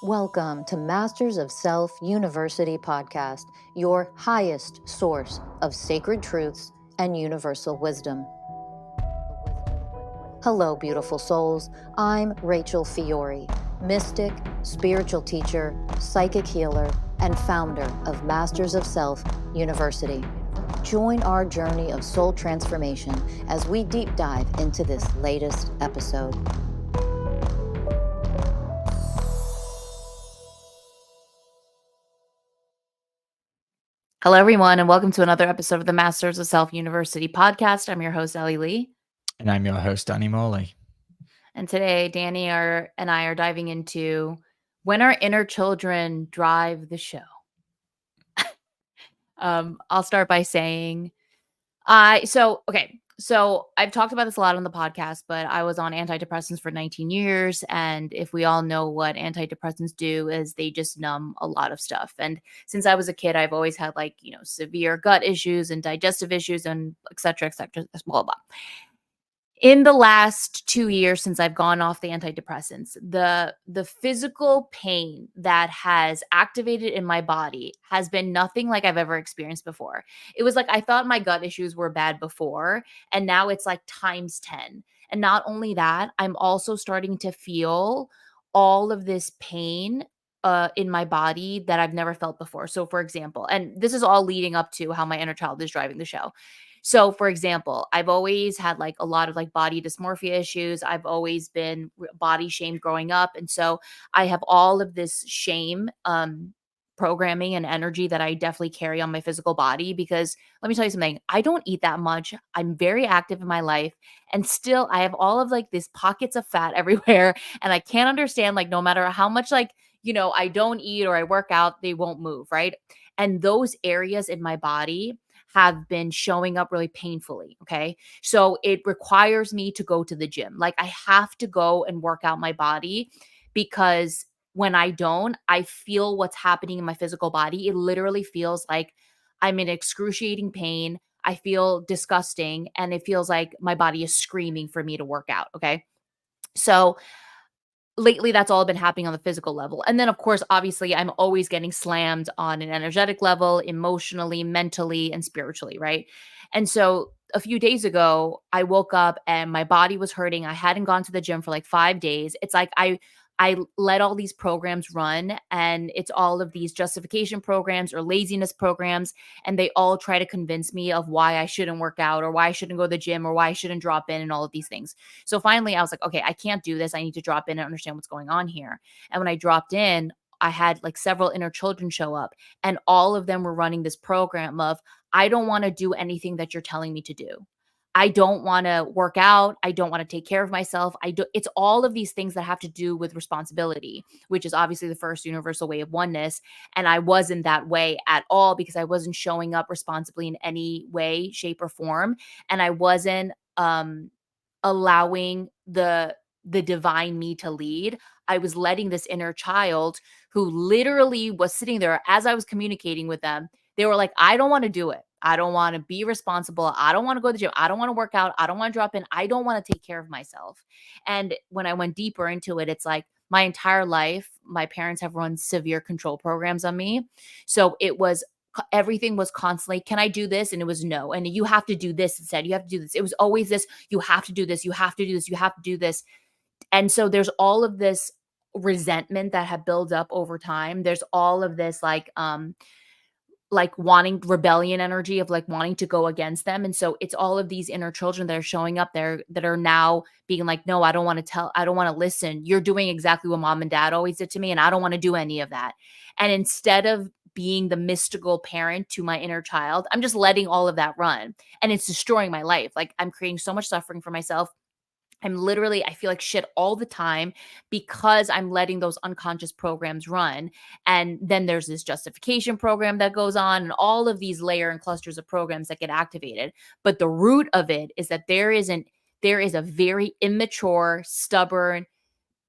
Welcome to Masters of Self University podcast, your highest source of sacred truths and universal wisdom. Hello, beautiful souls. I'm Rachel Fiori, mystic, spiritual teacher, psychic healer, and founder of Masters of Self University. Join our journey of soul transformation as we deep dive into this latest episode. Hello, everyone, and welcome to another episode of the Masters of Self University podcast. I'm your host, Ellie Lee. And I'm your host, Danny Morley. And today, Danny and I are diving into when our inner children drive the show. I'll start by saying, so I've talked about this a lot on the podcast, but I was on antidepressants for 19 years. And if we all know what antidepressants do is they just numb a lot of stuff. And since I was a kid, I've always had severe gut issues and digestive issues and et cetera, blah, blah. In the last 2 years since I've gone off the antidepressants, the physical pain that has activated in my body has been nothing like I've ever experienced before. It was like I thought my gut issues were bad before, and now it's like times 10. And not only that, I'm also starting to feel all of this pain in my body that I've never felt before. So, for example, and this is all leading up to how my inner child is driving the show. So, for example, I've always had like a lot of like body dysmorphia issues. I've always been body shamed growing up. And so I have all of this shame programming and energy that I definitely carry on my physical body because let me tell you something, I don't eat that much. I'm very active in my life and still I have all of like these pockets of fat everywhere and I can't understand like no matter how much I don't eat or I work out, they won't move, right? And those areas in my body have been showing up really painfully. Okay. So it requires me to go to the gym. Like I have to go and work out my body because when I don't, I feel what's happening in my physical body. It literally feels like I'm in excruciating pain. I feel disgusting and it feels like my body is screaming for me to work out. Okay. So lately that's all been happening on the physical level. And then of course, obviously, I'm always getting slammed on an energetic level, emotionally, mentally, and spiritually, right? And so a few days ago, I woke up and my body was hurting. I hadn't gone to the gym for like 5 days. It's like I let all these programs run and it's all of these justification programs or laziness programs and they all try to convince me of why I shouldn't work out or why I shouldn't go to the gym or why I shouldn't drop in and all of these things. So finally, I was like, okay, I can't do this. I need to drop in and understand what's going on here. And when I dropped in, I had like several inner children show up, and all of them were running this program of, I don't want to do anything that you're telling me to do. I don't want to work out. I don't want to take care of myself. It's all of these things that have to do with responsibility, which is obviously the first universal way of oneness. And I wasn't that way at all because I wasn't showing up responsibly in any way, shape, or form. And I wasn't allowing the divine me to lead. I was letting this inner child who literally was sitting there as I was communicating with them. They were like, I don't want to do it. I don't want to be responsible. I don't want to go to the gym. I don't want to work out. I don't want to drop in. I don't want to take care of myself. And when I went deeper into it, it's like my entire life, my parents have run severe control programs on me. So everything was constantly, can I do this? And it was no. And you have to do this instead. You have to do this. It was always this, you have to do this. You have to do this. You have to do this. And so there's all of this resentment that had built up over time. There's all of this like wanting rebellion energy of like wanting to go against them. And so it's all of these inner children that are showing up there that are now being like, no, I don't want to listen. You're doing exactly what mom and dad always did to me. And I don't want to do any of that. And instead of being the mystical parent to my inner child, I'm just letting all of that run. And it's destroying my life. Like I'm creating so much suffering for myself. I feel like shit all the time because I'm letting those unconscious programs run. And then there's this justification program that goes on and all of these layer and clusters of programs that get activated. But the root of it is that there is a very immature, stubborn,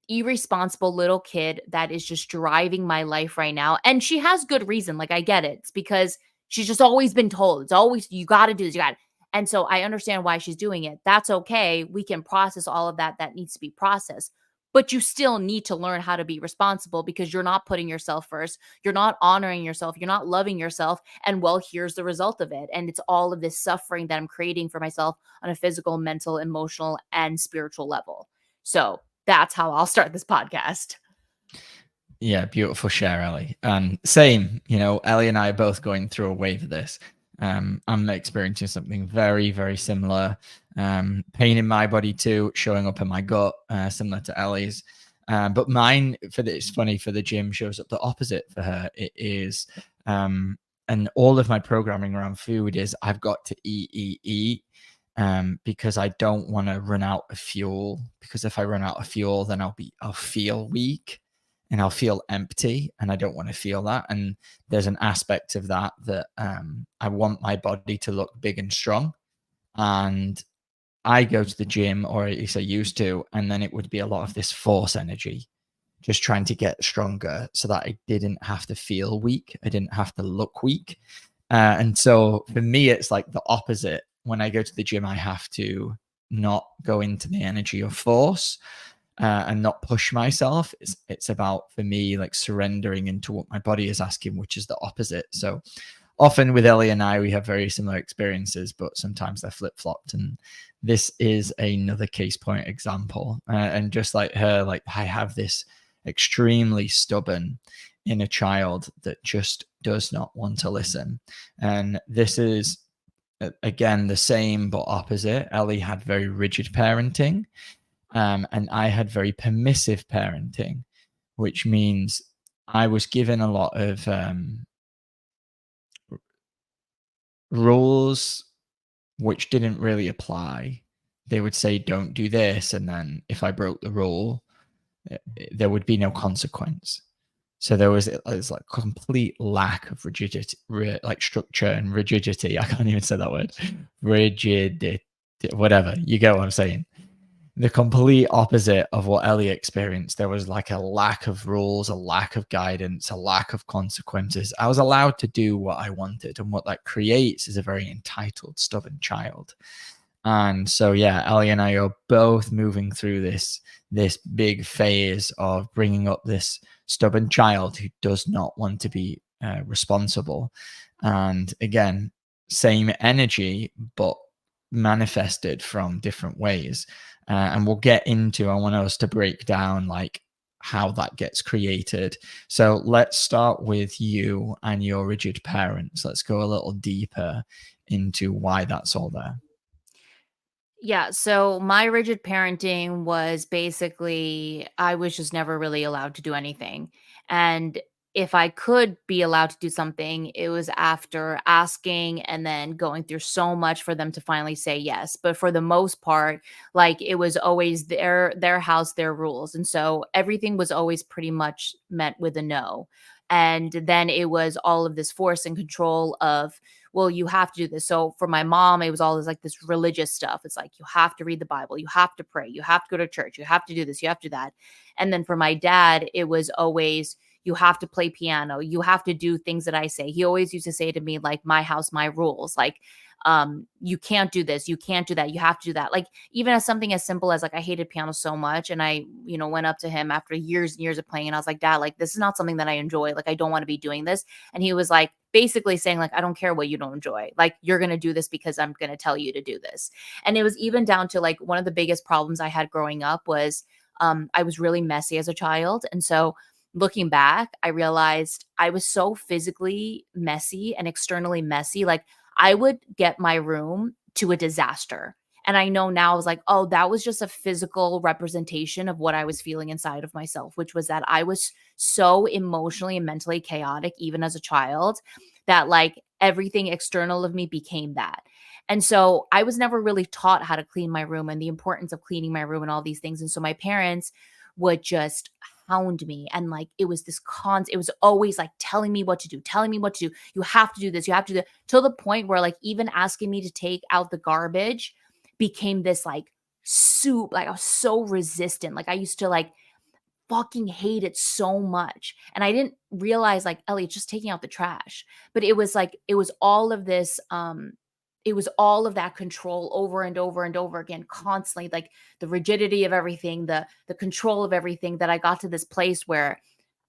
irresponsible little kid that is just driving my life right now. And she has good reason. Like I get it. It's because she's just always been told. It's always, you got to do this. You got to. And so I understand why she's doing it. That's okay. We can process all of that needs to be processed. but you still need to learn how to be responsible because you're not putting yourself first. You're not honoring yourself. You're not loving yourself. And well, here's the result of it. And it's all of this suffering that I'm creating for myself on a physical, mental, emotional, and spiritual level. So that's how I'll start this podcast. Yeah, beautiful share, Ellie. And same, Ellie and I are both going through a wave of this. I'm experiencing something very, very similar. Pain in my body too, showing up in my gut, similar to Ellie's. But mine, it's funny, for the gym shows up the opposite for her. It is, and all of my programming around food is I've got to eat, because I don't want to run out of fuel. Because if I run out of fuel, then I'll feel weak and I'll feel empty, and I don't want to feel that. And there's an aspect of that I want my body to look big and strong. And I go to the gym, or at least I used to, and then it would be a lot of this force energy, just trying to get stronger so that I didn't have to feel weak. I didn't have to look weak. And so for me, it's like the opposite. When I go to the gym, I have to not go into the energy of force, and not push myself. It's about, for me, like surrendering into what my body is asking, which is the opposite. So often with Ellie and I, we have very similar experiences, but sometimes they're flip-flopped. And this is another case point example. And just like her, like I have this extremely stubborn inner child that just does not want to listen. And this is, again, the same but opposite. Ellie had very rigid parenting. And I had very permissive parenting, which means I was given a lot of rules which didn't really apply. They would say, don't do this. And then if I broke the rule, there would be no consequence. So there was like complete lack of rigidity, like structure and rigidity. I can't even say that word. Rigidity, whatever. You get what I'm saying. The complete opposite of what Ellie experienced. There was like a lack of rules, a lack of guidance, a lack of consequences. I was allowed to do what I wanted, and what that creates is a very entitled, stubborn child. And so, yeah, Ellie and I are both moving through this big phase of bringing up this stubborn child who does not want to be responsible. And again, same energy, but manifested from different ways. And we'll get into, I want us to break down like how that gets created. So let's start with you and your rigid parents. Let's go a little deeper into why that's all there. Yeah, so my rigid parenting was basically I was just never really allowed to do anything. And if I could be allowed to do something, it was after asking and then going through so much for them to finally say yes. But for the most part, like it was always their house, their rules. And so everything was always pretty much met with a no. And then it was all of this force and control of, well, you have to do this. So for my mom, it was all this like this religious stuff. It's like you have to read the Bible, you have to pray, you have to go to church, you have to do this, you have to do that. And then for my dad, it was always you have to play piano, you have to do things that I say. He always used to say to me like my house, my rules. Like you can't do this, you can't do that, you have to do that. Like even as something as simple as like I hated piano so much, and I went up to him after years and years of playing, and I was like, Dad, like this is not something that I enjoy, like I don't want to be doing this. And he was like basically saying like I don't care what you don't enjoy, like you're going to do this because I'm going to tell you to do this. And it was even down to like one of the biggest problems I had growing up was I was really messy as a child. And so looking back, I realized I was so physically messy and externally messy. Like I would get my room to a disaster. And I know now I was like, oh, that was just a physical representation of what I was feeling inside of myself, which was that I was so emotionally and mentally chaotic, even as a child, that like everything external of me became that. And so I was never really taught how to clean my room and the importance of cleaning my room and all these things. And so my parents would just hound me, and like it was this it was always like telling me what to do, telling me what to do. You have to do this, you have to do that, till the point where like even asking me to take out the garbage became this like soup. Like I was so resistant. Like I used to like fucking hate it so much. And I didn't realize like, Ellie, it's just taking out the trash. But it was like, it was all of this it was all of that control over and over and over again, constantly, like the rigidity of everything, the control of everything, that I got to this place where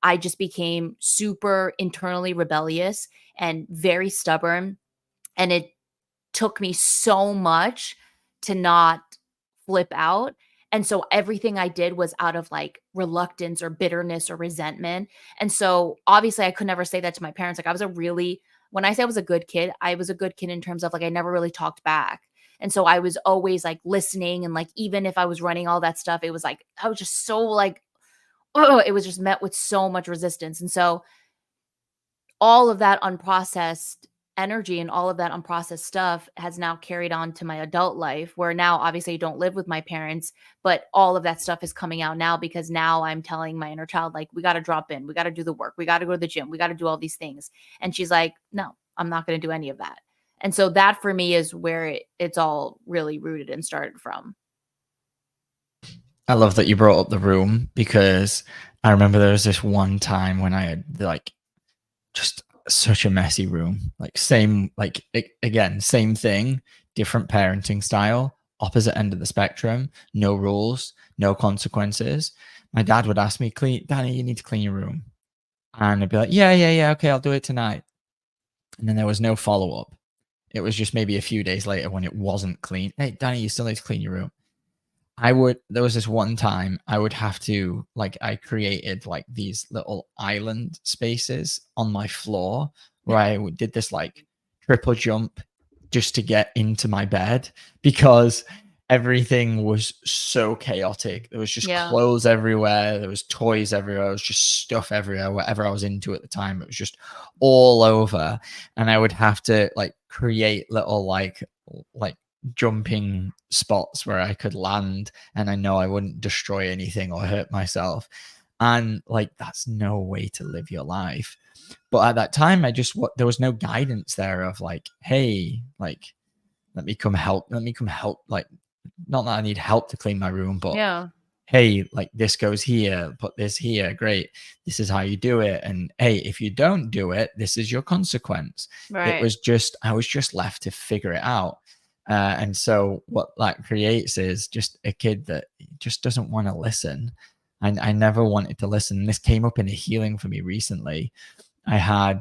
I just became super internally rebellious and very stubborn. And it took me so much to not flip out. And so everything I did was out of like reluctance or bitterness or resentment. And so obviously I could never say that to my parents. Like I was a really, when I say I was a good kid, I was a good kid in terms of like I never really talked back. And so I was always like listening, and like even if I was running all that stuff, it was like I was just so like, oh, it was just met with so much resistance. And so all of that unprocessed energy and all of that unprocessed stuff has now carried on to my adult life, where now obviously I don't live with my parents, but all of that stuff is coming out now because now I'm telling my inner child, like, we got to drop in, we got to do the work, we got to go to the gym, we got to do all these things. And she's like, no, I'm not going to do any of that. And so that for me is where it's all really rooted and started from. I love that you brought up the room, because I remember there was this one time when I had like just such a messy room, like same, like again, same thing, different parenting style, opposite end of the spectrum, no rules, no consequences. My dad would ask me, "Clean, Danny, you need to clean your room." And I'd be like, yeah, okay, I'll do it tonight. And then there was no follow-up. It was just maybe a few days later when it wasn't clean. Hey, Danny, you still need to clean your room. There was this one time I would have to, like, I created like these little island spaces on my floor where I did this like triple jump just to get into my bed, because everything was so chaotic. There was just Yeah. clothes everywhere. There was toys everywhere. There was just stuff everywhere. Whatever I was into at the time, it was just all over. And I would have to like create little like jumping spots where I could land and I know I wouldn't destroy anything or hurt myself. And like, that's no way to live your life. But at that time, there was no guidance there of like, hey, like, let me come help. Like, not that I need help to clean my room, but Yeah. hey, like this goes here, put this here. Great. This is how you do it. And hey, if you don't do it, this is your consequence. Right. I was just left to figure it out. And so what that creates is just a kid that just doesn't want to listen. And I never wanted to listen. This came up in a healing for me recently. I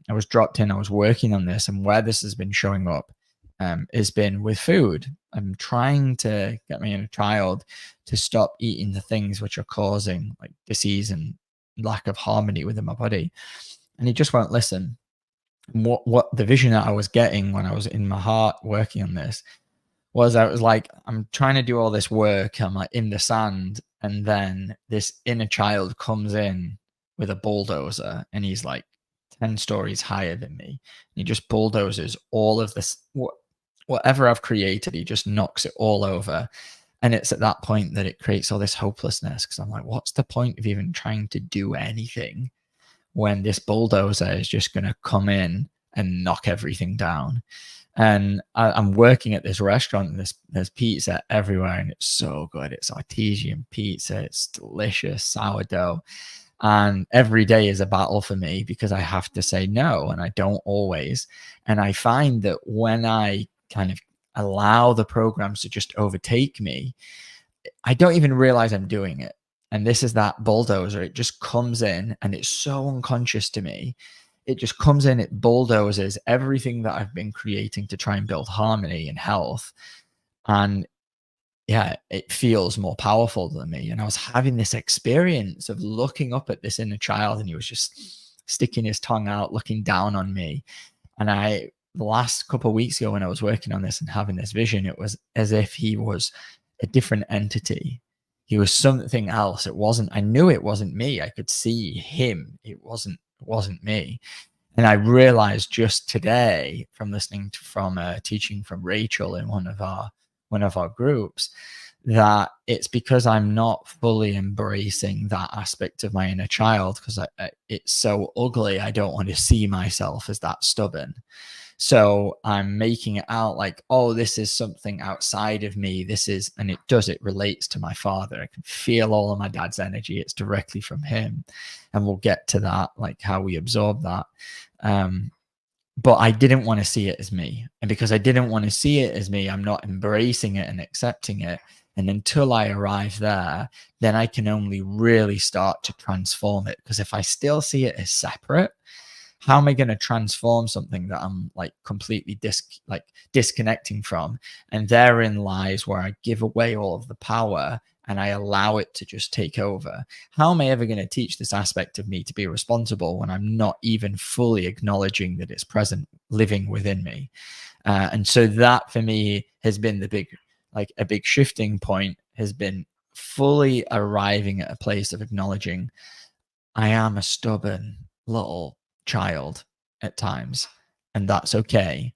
was dropped in, I was working on this, and where this has been showing up has been with food. I'm trying to get my inner child to stop eating the things which are causing like disease and lack of harmony within my body. And he just won't listen. What the vision that I was getting when I was in my heart working on this was, I was like, I'm trying to do all this work, I'm like in the sand, and then this inner child comes in with a bulldozer, and he's like 10 stories higher than me. He just bulldozes all of this, whatever I've created, he just knocks it all over. And it's at that point that it creates all this hopelessness, because I'm like, what's the point of even trying to do anything when this bulldozer is just going to come in and knock everything down? And I'm working at this restaurant, and there's pizza everywhere, and it's so good. It's artesian pizza. It's delicious sourdough. And every day is a battle for me because I have to say no, and I don't always. And I find that when I kind of allow the programs to just overtake me, I don't even realize I'm doing it. And this is that bulldozer. It just comes in, and it's so unconscious to me. It just comes in, it bulldozes everything that I've been creating to try and build harmony and health. And yeah, it feels more powerful than me. And I was having this experience of looking up at this inner child, and he was just sticking his tongue out, looking down on me. And the last couple of weeks ago, when I was working on this and having this vision, it was as if he was a different entity. He was something else. I knew it wasn't me. I could see him. It wasn't me. And I realized just today, from listening from teaching from Rachel in one of our groups, that it's because I'm not fully embracing that aspect of my inner child, because it's so ugly. I don't want to see myself as that stubborn. So I'm making it out like, oh, this is something outside of me. It relates to my father. I can feel all of my dad's energy. It's directly from him. And we'll get to that, like how we absorb that. but I didn't want to see it as me. And because I didn't want to see it as me, I'm not embracing it and accepting it. And until I arrive there, then I can only really start to transform it. Because if I still see it as separate, how am I going to transform something that I'm like completely disconnecting from? And therein lies where I give away all of the power and I allow it to just take over. How am I ever going to teach this aspect of me to be responsible when I'm not even fully acknowledging that it's present, living within me? And so that for me has been a big shifting point, has been fully arriving at a place of acknowledging I am a stubborn little child at times, and that's okay.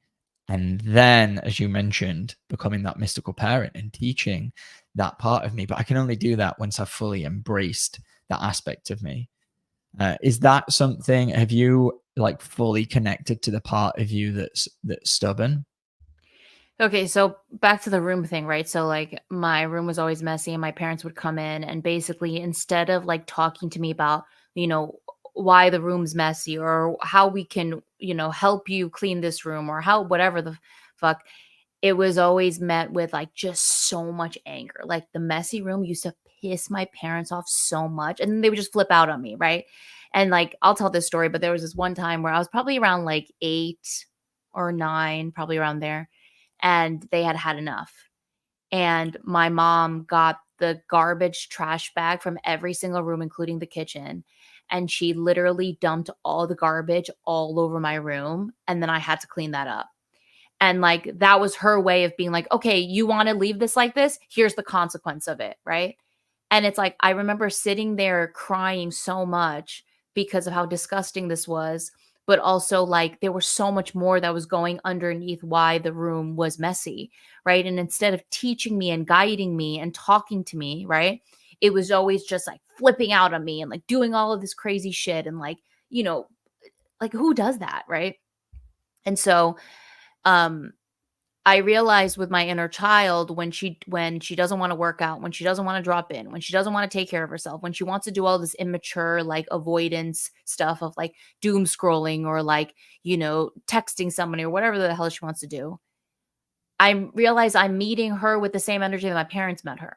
And then, as you mentioned, becoming that mystical parent and teaching that part of me. But I can only do that once I've fully embraced that aspect of me. Is that something? Have you like fully connected to the part of you that's stubborn? Okay, so back to the room thing, right? So like my room was always messy and my parents would come in and basically instead of like talking to me about, why the room's messy or how we can, help you clean this room or how whatever the fuck, it was always met with like just so much anger. Like the messy room used to piss my parents off so much and then they would just flip out on me, right? And like I'll tell this story, but there was this one time where I was probably around like 8 or 9, probably around there, and they had had enough. And my mom got the garbage trash bag from every single room, including the kitchen. And she literally dumped all the garbage all over my room. And then I had to clean that up. And like that was her way of being like, okay, you want to leave this like this? Here's the consequence of it. Right. And it's like, I remember sitting there crying so much because of how disgusting this was. But also, like, there was so much more that was going underneath why the room was messy. Right. And instead of teaching me and guiding me and talking to me, right, it was always just like flipping out on me and like doing all of this crazy shit. And like, you know, like who does that? Right. And so, um, I realized with my inner child when she doesn't want to work out, when she doesn't want to drop in, when she doesn't want to take care of herself, when she wants to do all this immature like avoidance stuff of like doom scrolling or like, texting somebody or whatever the hell she wants to do. I realize I'm meeting her with the same energy that my parents met her.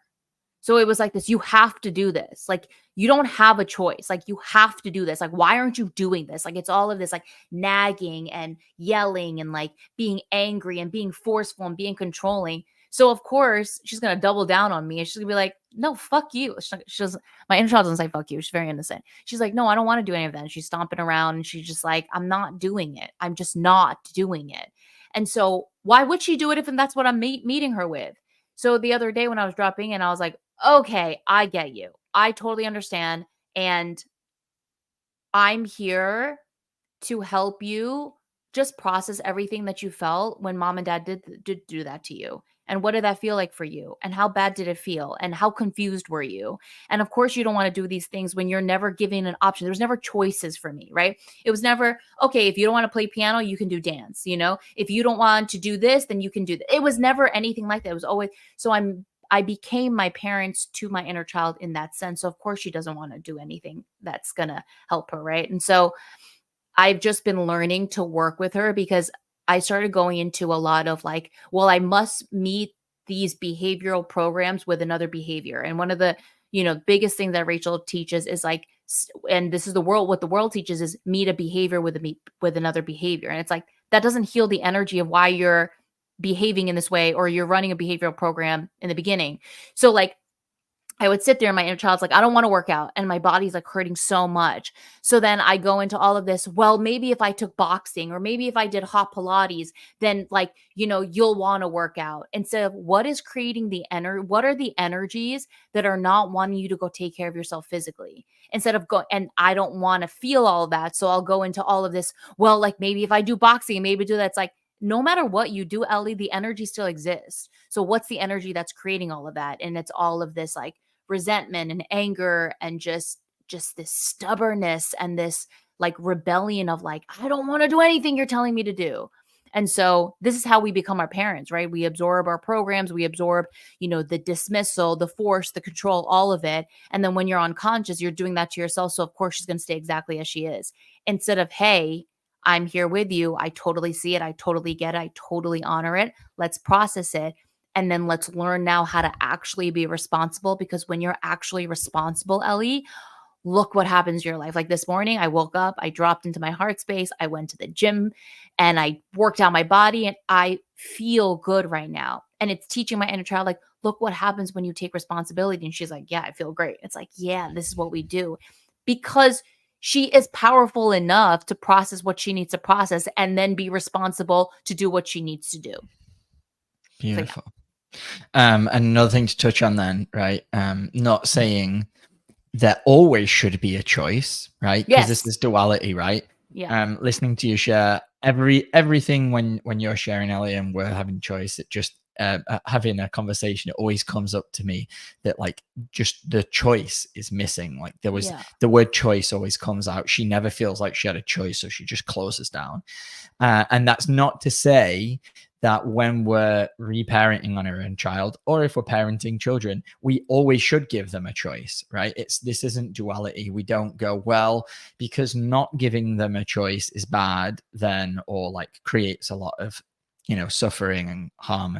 So it was like this, you have to do this. Like, you don't have a choice. Like, you have to do this. Like, why aren't you doing this? Like, it's all of this, like, nagging and yelling and like being angry and being forceful and being controlling. So, of course, she's going to double down on me and she's going to be like, no, fuck you. She doesn't, my inner child doesn't say fuck you. She's very innocent. She's like, no, I don't want to do any of that. And she's stomping around and she's just like, I'm not doing it. I'm just not doing it. And so, why would she do it if that's what I'm meeting her with? So the other day when I was dropping in, I was like, okay, I get you. I totally understand. And I'm here to help you just process everything that you felt when mom and dad did do that to you. And what did that feel like for you? And how bad did it feel? And how confused were you? And of course, you don't want to do these things when you're never given an option. There was never choices for me, right? It was never, okay, if you don't want to play piano, you can do dance, If you don't want to do this, then you can do that. It was never anything like that. It was always, so I became my parents to my inner child in that sense. So of course she doesn't want to do anything that's going to help her, right? And so I've just been learning to work with her because I started going into a lot of like, well, I must meet these behavioral programs with another behavior. And one of the, biggest things that Rachel teaches is like, and this is what the world teaches is meet a behavior with another behavior. And it's like, that doesn't heal the energy of why you're behaving in this way or you're running a behavioral program in the beginning. So like, I would sit there and my inner child's like, I don't want to work out. And my body's like hurting so much. So then I go into all of this. Well, maybe if I took boxing or maybe if I did hot Pilates, then like, you'll want to work out instead of what is creating what are the energies that are not wanting you to go take care of yourself physically instead of and I don't want to feel all of that. So I'll go into all of this. Well, like maybe if I do boxing, maybe do that. It's like, no matter what you do, Ellie, the energy still exists. So what's the energy that's creating all of that? And it's all of this like resentment and anger and just this stubbornness and this like rebellion of like, I don't want to do anything you're telling me to do. And so this is how we become our parents, right? We absorb our programs, we absorb, the dismissal, the force, the control, all of it. And then when you're unconscious, you're doing that to yourself. So of course she's going to stay exactly as she is instead of, hey, I'm here with you. I totally see it. I totally get it. I totally honor it. Let's process it. And then let's learn now how to actually be responsible, because when you're actually responsible, Ellie, look what happens to your life. Like this morning, I woke up, I dropped into my heart space, I went to the gym and I worked out my body, and I feel good right now. And it's teaching my inner child, like, look what happens when you take responsibility. And she's like, yeah, I feel great. It's like, yeah, this is what we do. Because she is powerful enough to process what she needs to process and then be responsible to do what she needs to do. Beautiful. Another thing to touch on then, right? Not saying there always should be a choice, right? Because this is duality, right? Yeah. Listening to you share everything when you're sharing, Ellie, and we're having choice, it just having a conversation, it always comes up to me that like just the choice is missing. Like there was the word choice always comes out. She never feels like she had a choice, so she just closes down. And that's not to say that when we're reparenting on our own child, or if we're parenting children, we always should give them a choice, right? This isn't duality. We don't go, well, because not giving them a choice is bad, then, or like creates a lot of, suffering and harm,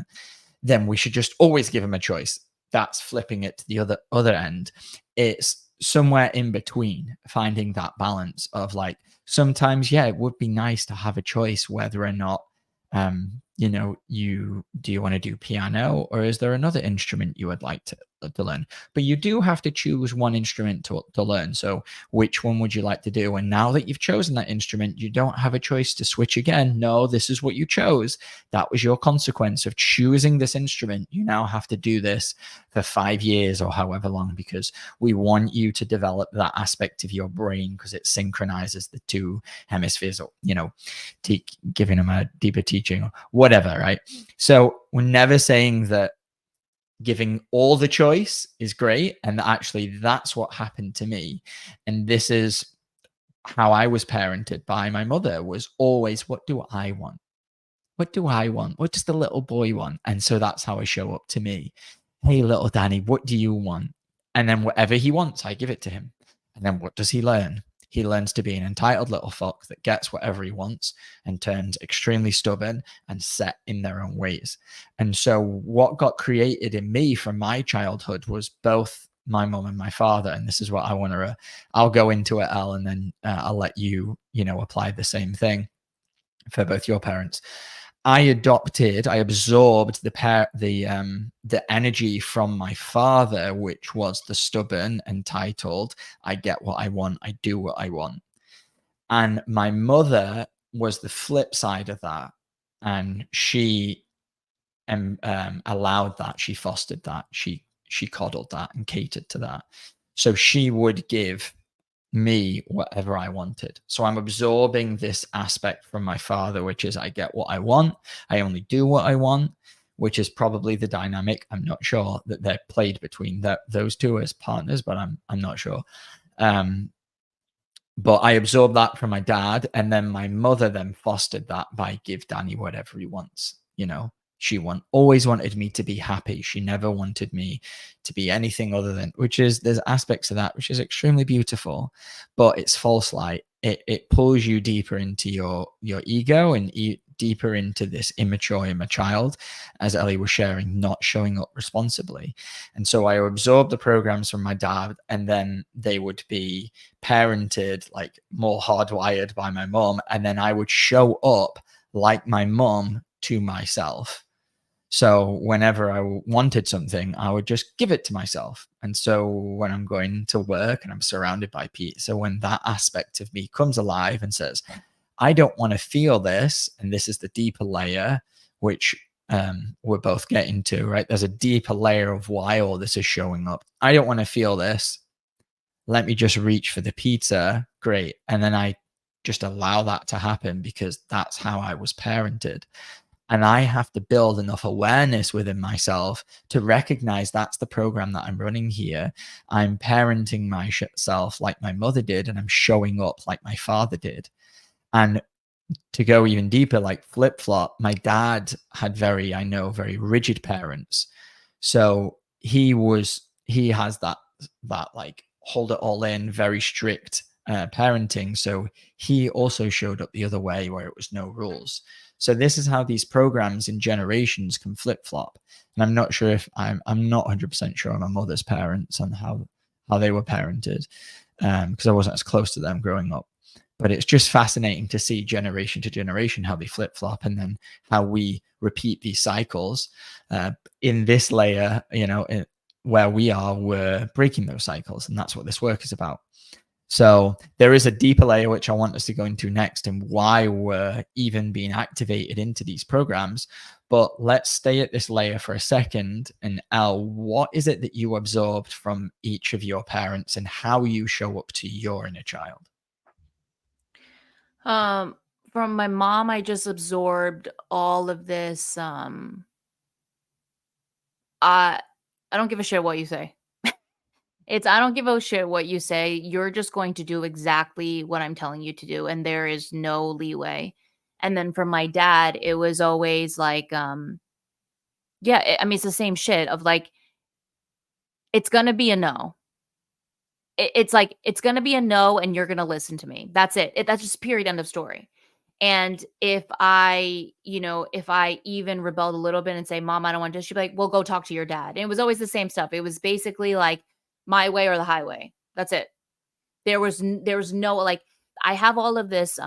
then we should just always give them a choice. That's flipping it to the other end. It's somewhere in between, finding that balance of like, sometimes, yeah, it would be nice to have a choice whether or not you want to do piano, or is there another instrument you would like to learn? But you do have to choose one instrument to learn. So which one would you like to do? And now that you've chosen that instrument, you don't have a choice to switch again. No, this is what you chose. That was your consequence of choosing this instrument. You now have to do this for 5 years or however long, because we want you to develop that aspect of your brain, because it synchronizes the two hemispheres, or giving them a deeper teaching or whatever, right? So we're never saying that giving all the choice is great, and actually that's what happened to me. And this is how I was parented by my mother, was always, what do I want? What do I want? What does the little boy want? And so that's how I show up to me. Hey, little Danny, what do you want? And then whatever he wants, I give it to him. And then what does he learn? He learns to be an entitled little fox that gets whatever he wants and turns extremely stubborn and set in their own ways. And so what got created in me from my childhood was both my mom and my father. And this is what I want to, I'll go into it, Al, and then I'll let you, apply the same thing for both your parents. I absorbed the energy from my father, which was the stubborn, entitled, I get what I want, I do what I want. And my mother was the flip side of that. And she allowed that, she fostered that, she coddled that and catered to that. So she would give me whatever I wanted. So I'm absorbing this aspect from my father, which is I get what I want, I only do what I want, which is probably the dynamic, I'm not sure, that they're played between those two as partners, but I'm not sure. But I absorbed that from my dad, and then my mother then fostered that by give Danny whatever he wants. She always wanted me to be happy. She never wanted me to be anything other than, there's aspects of that, which is extremely beautiful, but it's false light. It pulls you deeper into your ego and deeper into this immature inner child, as Ellie was sharing, not showing up responsibly. And so I absorbed the programs from my dad, and then they would be parented like more hardwired by my mom. And then I would show up like my mom to myself. So whenever I wanted something, I would just give it to myself. And so when I'm going to work and I'm surrounded by people, so when that aspect of me comes alive and says, I don't want to feel this, and this is the deeper layer, which we're both getting to, right? There's a deeper layer of why all this is showing up. I don't want to feel this. Let me just reach for the pizza. Great. And then I just allow that to happen, because that's how I was parented. And I have to build enough awareness within myself to recognize that's the program that I'm running here. I'm parenting myself like my mother did, and I'm showing up like my father did. And to go even deeper, like flip-flop, my dad had very rigid parents. So he has that like hold it all in, very strict parenting. So he also showed up the other way where it was no rules. So this is how these programs in generations can flip flop. And I'm not sure if I'm not 100% sure on my mother's parents and how they were parented, because I wasn't as close to them growing up. But it's just fascinating to see generation to generation how they flip flop, and then how we repeat these cycles. In this layer, where we are, we're breaking those cycles, and that's what this work is about. So there is a deeper layer which I want us to go into next, and why we're even being activated into these programs. But let's stay at this layer for a second. And Elle, what is it that you absorbed from each of your parents, and how you show up to your inner child? From my mom, I just absorbed all of this. I don't give a shit what you say. I don't give a shit what you say. You're just going to do exactly what I'm telling you to do, and there is no leeway. And then from my dad, it was always like, yeah, I mean, it's the same shit of like, it's gonna be a no. It's like, it's gonna be a no, and you're gonna listen to me. That's it. That's just period, end of story. And if if I even rebelled a little bit and say, "Mom, I don't want to," she'd be like, "Well, go talk to your dad." And it was always the same stuff. It was basically like my way or the highway. That's it. There was no like, I have all of this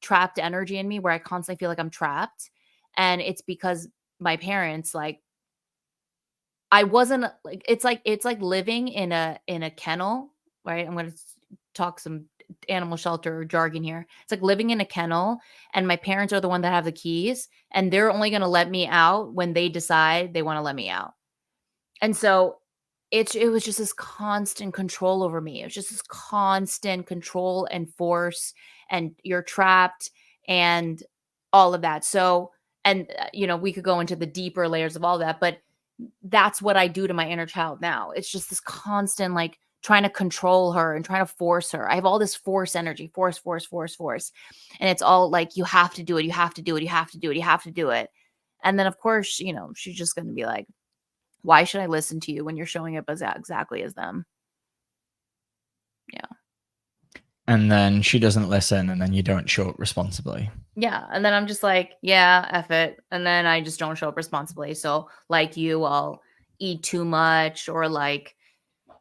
trapped energy in me where I constantly feel like I'm trapped, and it's because my parents, like, I wasn't like, it's like living in a kennel, right? I'm gonna talk some animal shelter jargon here. It's like living in a kennel, and my parents are the one that have the keys, and they're only gonna let me out when they decide they want to let me out. And so it was just this constant control over me. It was just this constant control and force, and you're trapped and all of that. So, and we could go into the deeper layers of all that, but that's what I do to my inner child now. It's just this constant like trying to control her and trying to force her. I have all this force energy, force, force, force, force. And it's all like, you have to do it, you have to do it, you have to do it, you have to do it. And then of course, she's just going to be like, why should I listen to you when you're showing up as exactly as them? Yeah. And then she doesn't listen, and then you don't show up responsibly. Yeah. And then I'm just like, yeah, F it. And then I just don't show up responsibly. So, like you, I'll eat too much, or like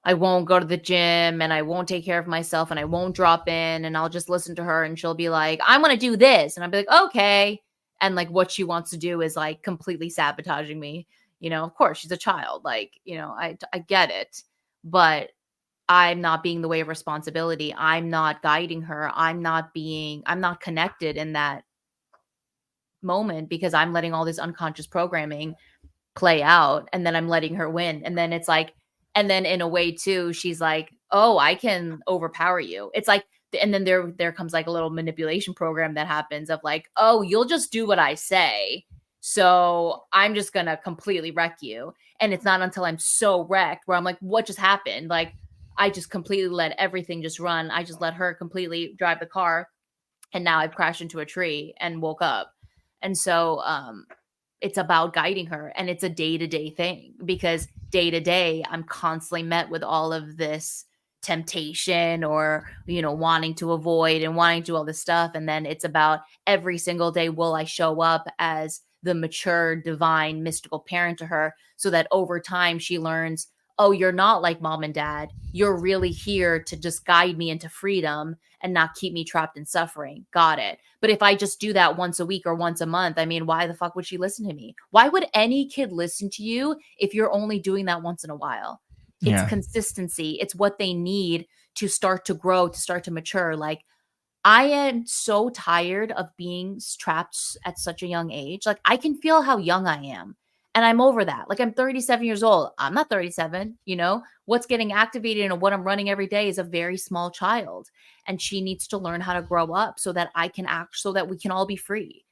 I won't go to the gym, and I won't take care of myself, and I won't drop in, and I'll just listen to her, and she'll be like, I'm going to do this. And I'll be like, okay. And like what she wants to do is like completely sabotaging me. Of course, she's a child. Like, I get it. But I'm not being the way of responsibility. I'm not guiding her. I'm not connected in that moment, because I'm letting all this unconscious programming play out, and then I'm letting her win. And then it's like, and then in a way too, she's like, "Oh, I can overpower you." It's like, and then there comes like a little manipulation program that happens of like, "Oh, you'll just do what I say. So I'm just going to completely wreck you." And it's not until I'm so wrecked where I'm like, "What just happened?" Like, I just completely let everything just run. I just let her completely drive the car, and now I've crashed into a tree and woke up. And so it's about guiding her, and it's a day-to-day thing, because day to day I'm constantly met with all of this temptation, or wanting to avoid and wanting to do all this stuff. And then it's about every single day, will I show up as the mature, divine, mystical parent to her, so that over time she learns, oh, you're not like mom and dad. You're really here to just guide me into freedom and not keep me trapped in suffering. Got it. But if I just do that once a week or once a month, I mean, why the fuck would she listen to me? Why would any kid listen to you if you're only doing that once in a while? It's Yeah. consistency. It's what they need to start to grow, to start to mature. Like, I am so tired of being trapped at such a young age. Like, I can feel how young I am. And I'm over that. Like, I'm 37 years old. I'm not 37. What's getting activated and what I'm running every day is a very small child. And she needs to learn how to grow up so that I can act, so that we can all be free.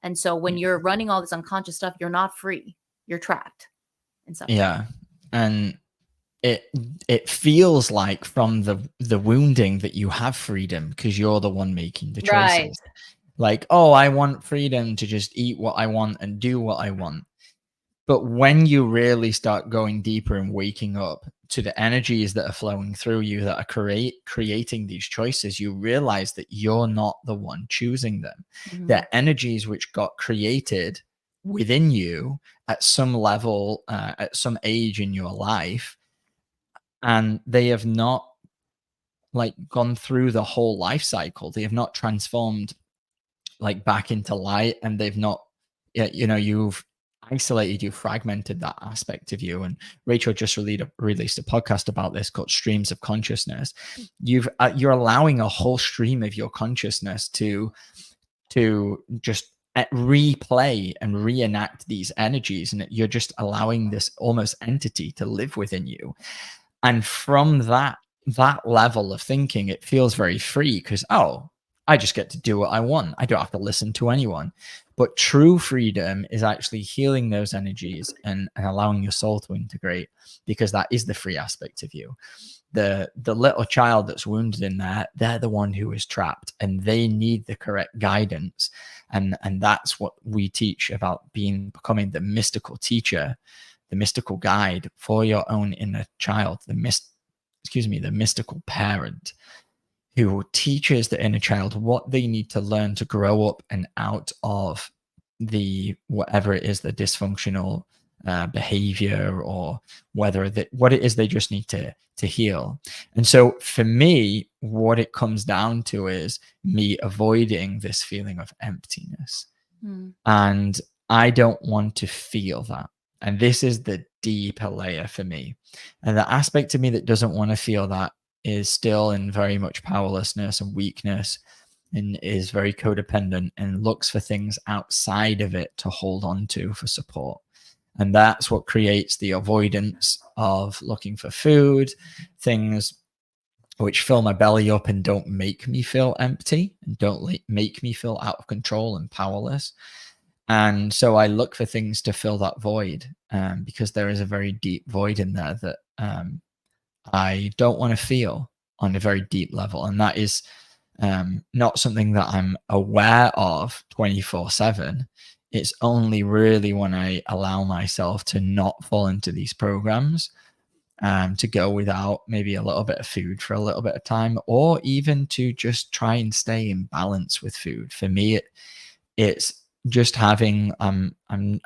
And so when you're running all this unconscious stuff, you're not free. You're trapped in suffering. Yeah. And it feels like from the wounding that you have freedom, because you're the one making the choices. Right. Like, oh, I want freedom to just eat what I want and do what I want. But when you really start going deeper and waking up to the energies that are flowing through you that are creating these choices, you realize that you're not the one choosing them. Mhm. They're energies which got created within you at some level, at some age in your life, and they have not like gone through the whole life cycle. They have not transformed like back into light, and they've not, you've isolated, you fragmented that aspect of you. And Rachel just released a podcast about this called Streams of Consciousness. You're allowing a whole stream of your consciousness to just replay and reenact these energies, and you're just allowing this almost entity to live within you. And from that level of thinking, it feels very free because, oh, I just get to do what I want. I don't have to listen to anyone. But true freedom is actually healing those energies and allowing your soul to integrate, because that is the free aspect of you. The little child that's wounded in there, they're the one who is trapped, and they need the correct guidance. And that's what we teach about becoming the mystical teacher, the mystical guide for your own inner child, the mystical parent who teaches the inner child what they need to learn to grow up and out of the whatever it is, the dysfunctional behavior, or what it is they just need to heal. And so for me, what it comes down to is me avoiding this feeling of emptiness. And I don't want to feel that. And this is the deeper layer for me. And the aspect of me that doesn't want to feel that is still in very much powerlessness and weakness, and is very codependent and looks for things outside of it to hold on to for support. And that's what creates the avoidance of looking for food, things which fill my belly up and don't make me feel empty and don't make me feel out of control and powerless. And so I look for things to fill that void, because there is a very deep void in there that I don't want to feel on a very deep level. And that is not something that I'm aware of 24/7. It's only really when I allow myself to not fall into these programs, to go without maybe a little bit of food for a little bit of time, or even to just try and stay in balance with food. For me, it's just having, I'm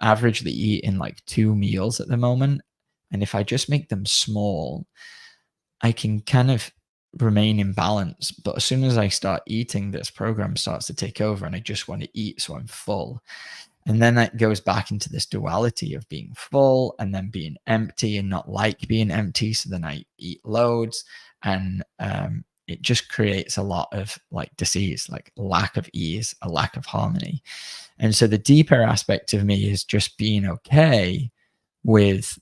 averagely eating like 2 meals at the moment. And if I just make them small, I can kind of remain in balance. But as soon as I start eating, this program starts to take over, and I just want to eat so I'm full. And then that goes back into this duality of being full and then being empty and not like being empty. So then I eat loads, and it just creates a lot of like disease, like lack of ease, a lack of harmony. And so the deeper aspect of me is just being okay with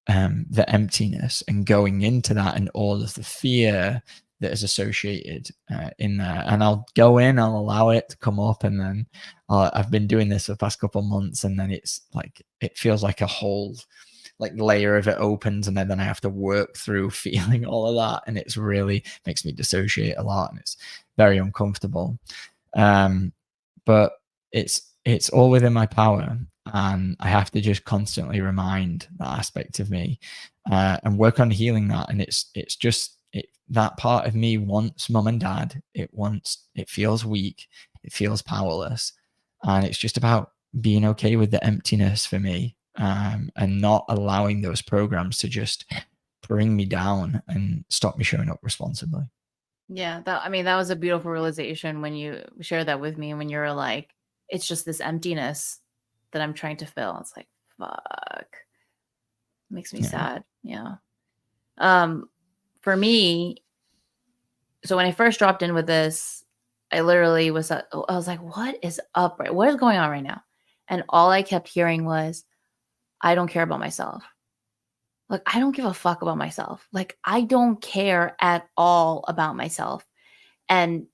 the emptiness and going into that, and all of the fear that is associated in there. And I'll go in, I'll allow it to come up, and then I've been doing this for the past couple of months, and then it's like it feels like a whole like layer of it opens, and then I have to work through feeling all of that, and it's really makes me dissociate a lot, and it's very uncomfortable. But it's all within my power, and I have to just constantly remind that aspect of me, and work on healing that. And it's just that part of me wants mum and dad. It feels weak, it feels powerless, and it's just about being okay with the emptiness for me, and not allowing those programs to just bring me down and stop me showing up responsibly. Yeah, that was a beautiful realization when you shared that with me, and when you were like, it's just this emptiness that I'm trying to fill. It's like, fuck. It makes me sad. Yeah. For me, so when I first dropped in with this, I literally was like, what is up? What is going on right now? And all I kept hearing was, I don't care about myself. Like, I don't give a fuck about myself. Like, I don't care at all about myself. And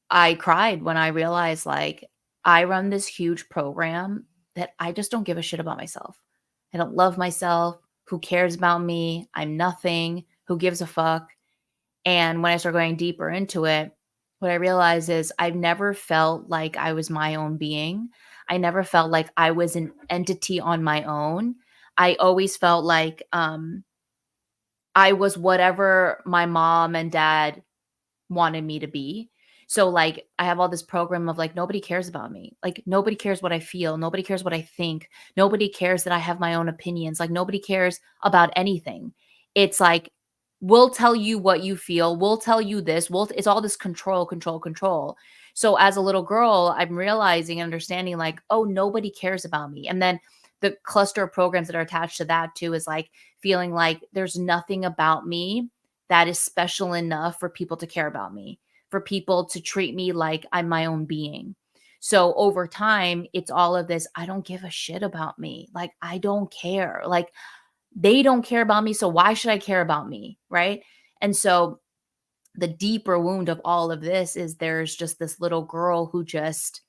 I cried when I realized, like, I run this huge program that I just don't give a shit about myself. I don't love myself. Who cares about me? I'm nothing. Who gives a fuck? And when I start going deeper into it, what I realize is I've never felt like I was my own being. I never felt like I was an entity on my own. I always felt like I was whatever my mom and dad wanted me to be. So like I have all this program of like nobody cares about me. Like nobody cares what I feel, nobody cares what I think. Nobody cares that I have my own opinions. Like nobody cares about anything. It's like we'll tell you what you feel. We'll tell you this. It's all this control, control, control. So as a little girl, I'm realizing and understanding like, oh, nobody cares about me. And then the cluster of programs that are attached to that too is like feeling like there's nothing about me that is special enough for people to care about me, for people to treat me like I'm my own being. So over time, it's all of this. I don't give a shit about me. Like, I don't care. Like, they don't care about me. So why should I care about me? Right. And so the deeper wound of all of this is there's just this little girl who just,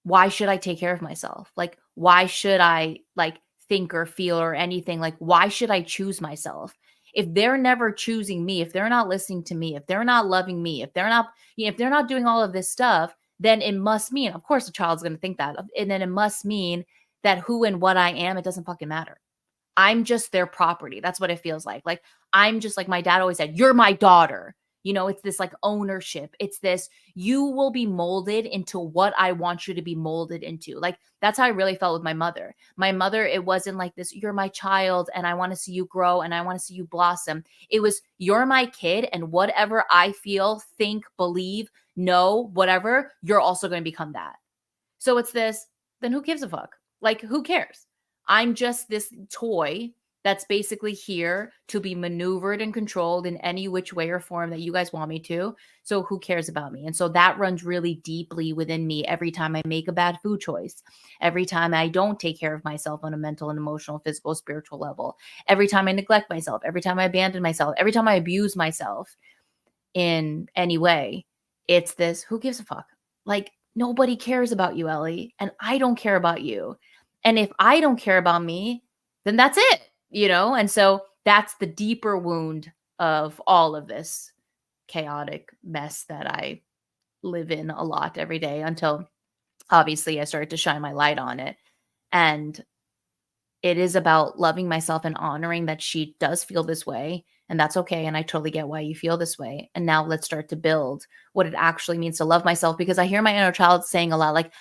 why should I take care of myself? Like, why should I like think or feel or anything? Like, why should I choose myself? If they're never choosing me, if they're not listening to me, if they're not loving me, if they're not, if they're not doing all of this stuff, then it must mean, of course, the child's going to think that. And then it must mean that who and what I am, it doesn't fucking matter. I'm just their property. That's what it feels like. Like I'm just like my dad always said, you're my daughter. You know, it's this like ownership. It's this, you will be molded into what I want you to be molded into. Like that's how I really felt with my mother. My mother, it wasn't like this, you're my child and I want to see you grow and I want to see you blossom. It was, you're my kid and whatever I feel, think, believe, know, whatever, you're also going to become that. So it's this, then who gives a fuck? Like, who cares? I'm just this toy that's basically here to be maneuvered and controlled in any which way or form that you guys want me to. So who cares about me? And so that runs really deeply within me every time I make a bad food choice, every time I don't take care of myself on a mental and emotional, physical, spiritual level, every time I neglect myself, every time I abandon myself, every time I abuse myself in any way. It's this, who gives a fuck? Like, nobody cares about you, Ellie, and I don't care about you. And if I don't care about me, then that's it, you know? And so that's the deeper wound of all of this chaotic mess that I live in a lot every day until obviously I started to shine my light on it. And it is about loving myself and honoring that she does feel this way. And that's okay. And I totally get why you feel this way. And now let's start to build what it actually means to love myself, because I hear my inner child saying a lot. Like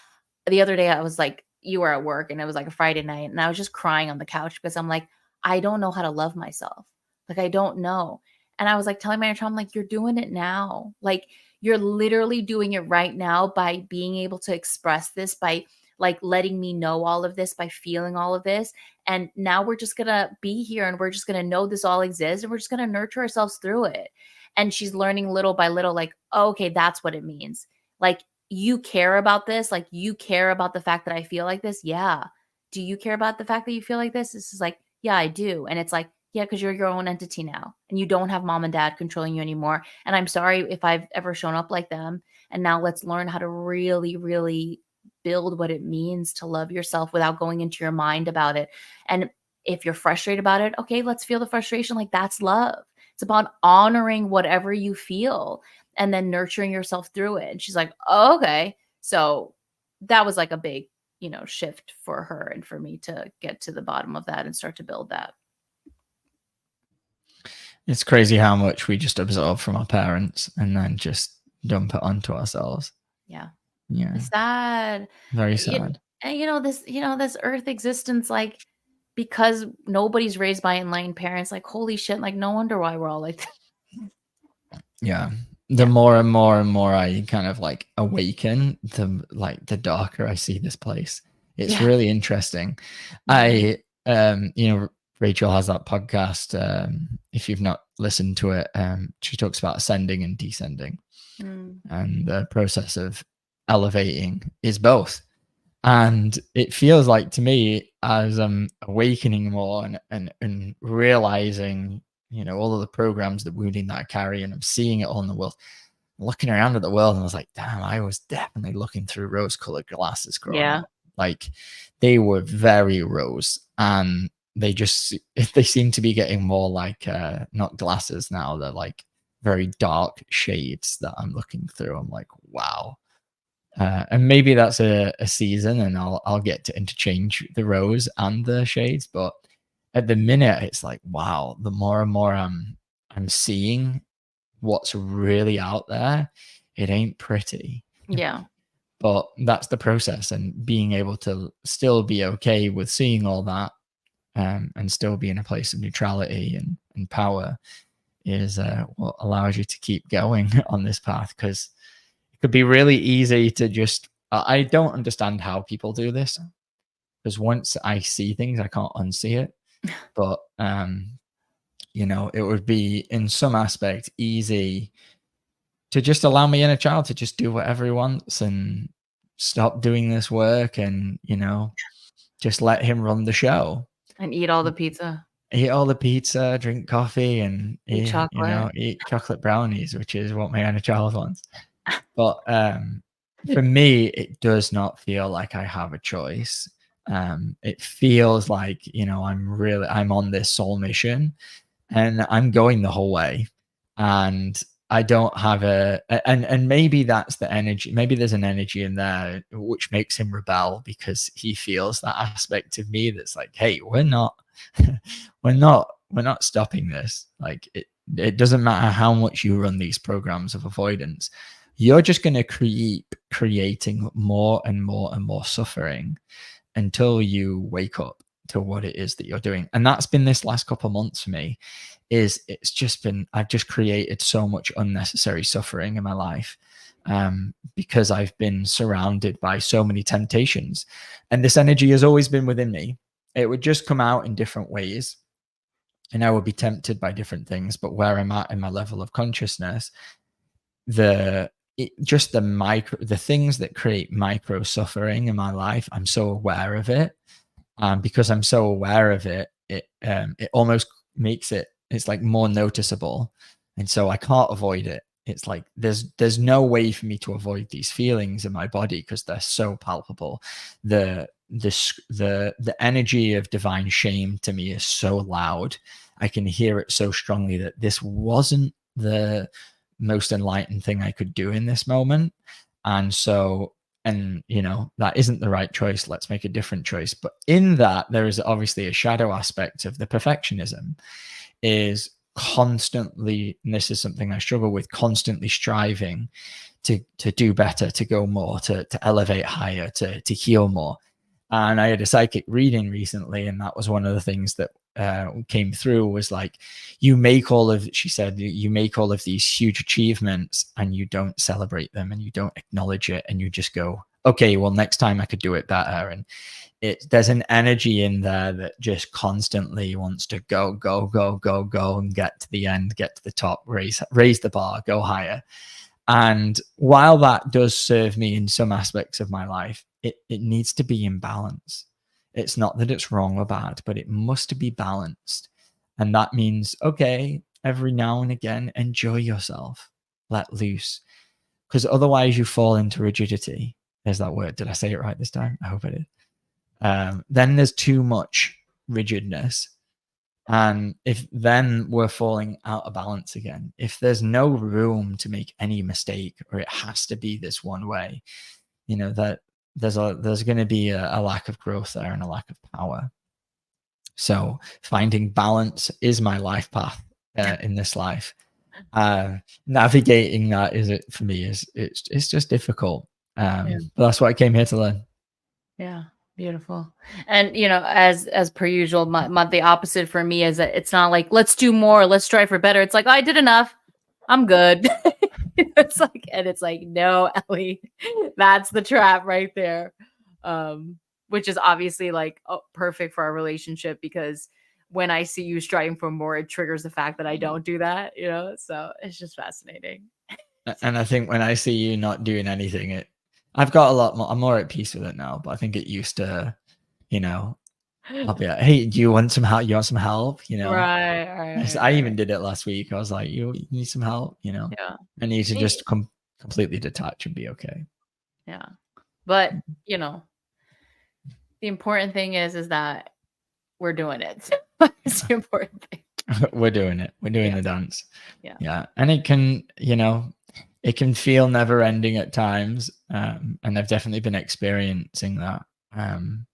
the other day, I was like, you were at work and it was like a Friday night. And I was just crying on the couch because I'm like, I don't know how to love myself. Like, I don't know. And I was like telling my inner child, I'm like, you're doing it now. Like, you're literally doing it right now by being able to express this, by like letting me know all of this, by feeling all of this. And now we're just going to be here and we're just going to know this all exists and we're just going to nurture ourselves through it. And she's learning little by little, like, oh, okay, that's what it means. Like, you care about this. Like, you care about the fact that I feel like this. Yeah. Do you care about the fact that you feel like this? This is like, yeah, I do. And it's like, yeah, because you're your own entity now and you don't have mom and dad controlling you anymore. And I'm sorry if I've ever shown up like them. And now let's learn how to really, really build what it means to love yourself without going into your mind about it. And if you're frustrated about it, okay, let's feel the frustration. Like, that's love. It's about honoring whatever you feel and then nurturing yourself through it. And she's like, oh, okay. So that was like a big, shift for her and for me to get to the bottom of that and start to build that. It's crazy how much we just absorb from our parents and then just dump it onto ourselves. Yeah. Yeah. It's sad. Very sad. And this earth existence, like, because nobody's raised by enlightened parents, like, holy shit, like, no wonder why we're all like that. Yeah. The more and more and more I kind of like awaken, the darker I see this place. It's really interesting. Rachel has that podcast. If you've not listened to it, she talks about ascending and descending. And the process of elevating is both. And it feels like to me, as I'm awakening more and realizing, all of the programs, the wounding that I carry, and I'm seeing it all in the world, looking around at the world, and I was like, damn, I was definitely looking through rose-colored glasses growing up. Like, they were very rose, and they seem to be getting more like not glasses now. They're like very dark shades that I'm looking through. I'm like, wow. And maybe that's a season, and I'll get to interchange the rose and the shades, but at the minute, it's like, wow, the more and more I'm seeing what's really out there, it ain't pretty. Yeah. But that's the process, and being able to still be okay with seeing all that, and still be in a place of neutrality and power is what allows you to keep going on this path. Because it could be really easy to just, I don't understand how people do this, because once I see things, I can't unsee it. But it would be in some aspect easy to just allow my inner child to just do whatever he wants and stop doing this work, and just let him run the show. And eat all the pizza. Eat all the pizza, drink coffee, and Eat chocolate. eat chocolate brownies, which is what my inner child wants. But for me, it does not feel like I have a choice. It feels like I'm on this soul mission, and I'm going the whole way, and I don't have and maybe that's the energy. Maybe there's an energy in there which makes him rebel, because he feels that aspect of me that's like, hey, we're not stopping this. Like, it doesn't matter how much you run these programs of avoidance, you're just going to creating more and more and more suffering until you wake up to what it is that you're doing. And that's been this last couple of months for me. I've just created so much unnecessary suffering in my life, because I've been surrounded by so many temptations, and this energy has always been within me. It would just come out in different ways, and I would be tempted by different things. But where I'm at in my level of consciousness, the things that create micro suffering in my life, I'm so aware of it. Because I'm so aware of it, it almost makes it's like more noticeable, and so I can't avoid it. It's like there's no way for me to avoid these feelings in my body, because they're so palpable. The energy of divine shame to me is so loud. I can hear it so strongly that this wasn't the most enlightened thing I could do in this moment, and that isn't the right choice. Let's make a different choice. But in that, there is obviously a shadow aspect of the perfectionism, is constantly, and this is something I struggle with, constantly striving to do better, to go more, to elevate higher, to heal more. And I had a psychic reading recently, and that was one of the things that came through, was like, she said, you make all of these huge achievements and you don't celebrate them, and you don't acknowledge it, and you just go, okay, well, next time I could do it better. And there's an energy in there that just constantly wants to go and get to the end, get to the top, raise the bar, go higher. And while that does serve me in some aspects of my life, it needs to be in balance. It's not that it's wrong or bad, but it must be balanced. And that means, okay, every now and again, enjoy yourself, let loose, because otherwise you fall into rigidity. There's that word. Did I say it right this time? I hope I did. Then there's too much rigidness. And if then we're falling out of balance again, if there's no room to make any mistake, or it has to be this one way, that there's going to be a lack of growth there, and a lack of power. So finding balance is my life path in this life. Navigating that for me it's just difficult. But that's what I came here to learn. Yeah. Beautiful. And as per usual, the opposite for me is that it's not like, let's do more, let's strive for better. It's like, oh, I did enough, I'm good. It's like, no, Ellie, that's the trap right there. Which is obviously like perfect for our relationship, because when I see you striving for more, it triggers the fact that I don't do that, so it's just fascinating. And I think when I see you not doing anything, I've got a lot more, I'm more at peace with it now. But I think it used to, I'll be like, hey, do you want some help? You want some help? Right. I even did it last week. I was like, you need some help? Yeah. I need to just completely detach and be okay. Yeah. But, the important thing is that we're doing it. It's the important thing. We're doing it. We're doing the dance. Yeah. And it can, it can feel never ending at times. And I've definitely been experiencing that. And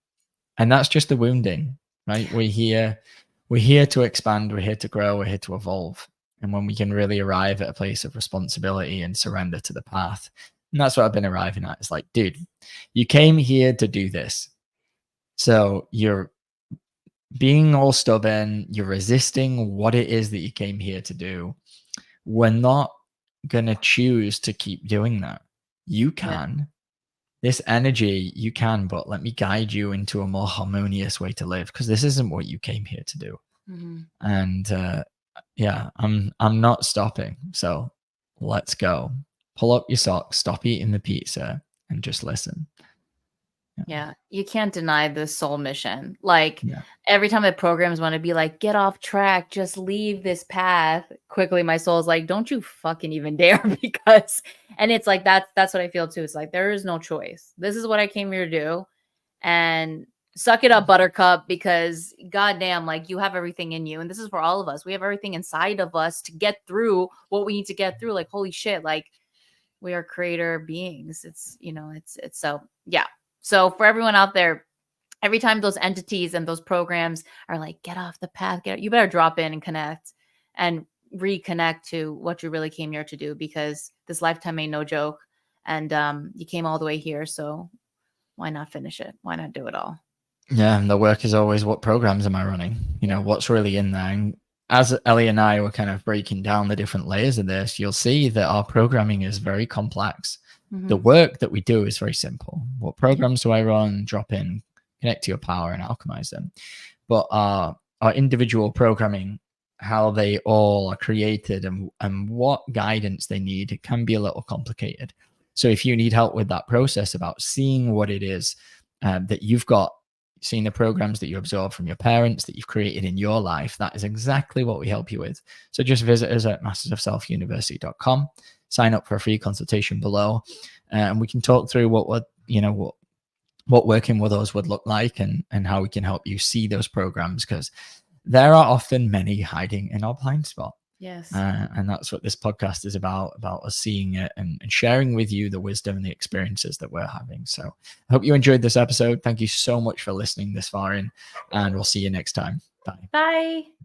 that's just the wounding, right? We're here, we're here to expand, we're here to grow, we're here to evolve. And when we can really arrive at a place of responsibility and surrender to the path, and that's what I've been arriving at. It's like, dude, you came here to do this. So you're being all stubborn, you're resisting what it is that you came here to do. We're not going to choose to keep doing that. You can. This energy, you can, but let me guide you into a more harmonious way to live, because this isn't what you came here to do. And yeah, I'm not stopping. So let's go. Pull up your socks, stop eating the pizza, and just listen. Yeah, you can't deny the soul mission. Like every time the programs want to be like, get off track, just leave this path quickly. My soul is like, don't you fucking even dare, because, and it's like, that's what I feel too. It's like, there is no choice. This is what I came here to do. And suck it up, buttercup, because goddamn, like you have everything in you. And this is for all of us. We have everything inside of us to get through what we need to get through. Like, holy shit. Like we are creator beings. It's, it's so, yeah. So for everyone out there, every time those entities and those programs are like, get off the path, you better drop in and connect and reconnect to what you really came here to do, because this lifetime ain't no joke. And you came all the way here. So why not finish it? Why not do it all? Yeah. And the work is always, what programs am I running? What's really in there? And as Ellie and I were kind of breaking down the different layers of this, you'll see that our programming is very complex. The work that we do is very simple. What programs do I run? Drop in, connect to your power, and alchemize them. But our individual programming, how they all are created and what guidance they need, it can be a little complicated. So if you need help with that process about seeing what it is that you've got, seeing the programs that you absorb from your parents that you've created in your life, that is exactly what we help you with. So just visit us at mastersofselfuniversity.com. Sign up for a free consultation below, and we can talk through what working with us would look like, and how we can help you see those programs, because there are often many hiding in our blind spot. Yes. And that's what this podcast is about us seeing it and sharing with you the wisdom and the experiences that we're having. So I hope you enjoyed this episode. Thank you so much for listening this far in, and we'll see you next time. Bye. Bye.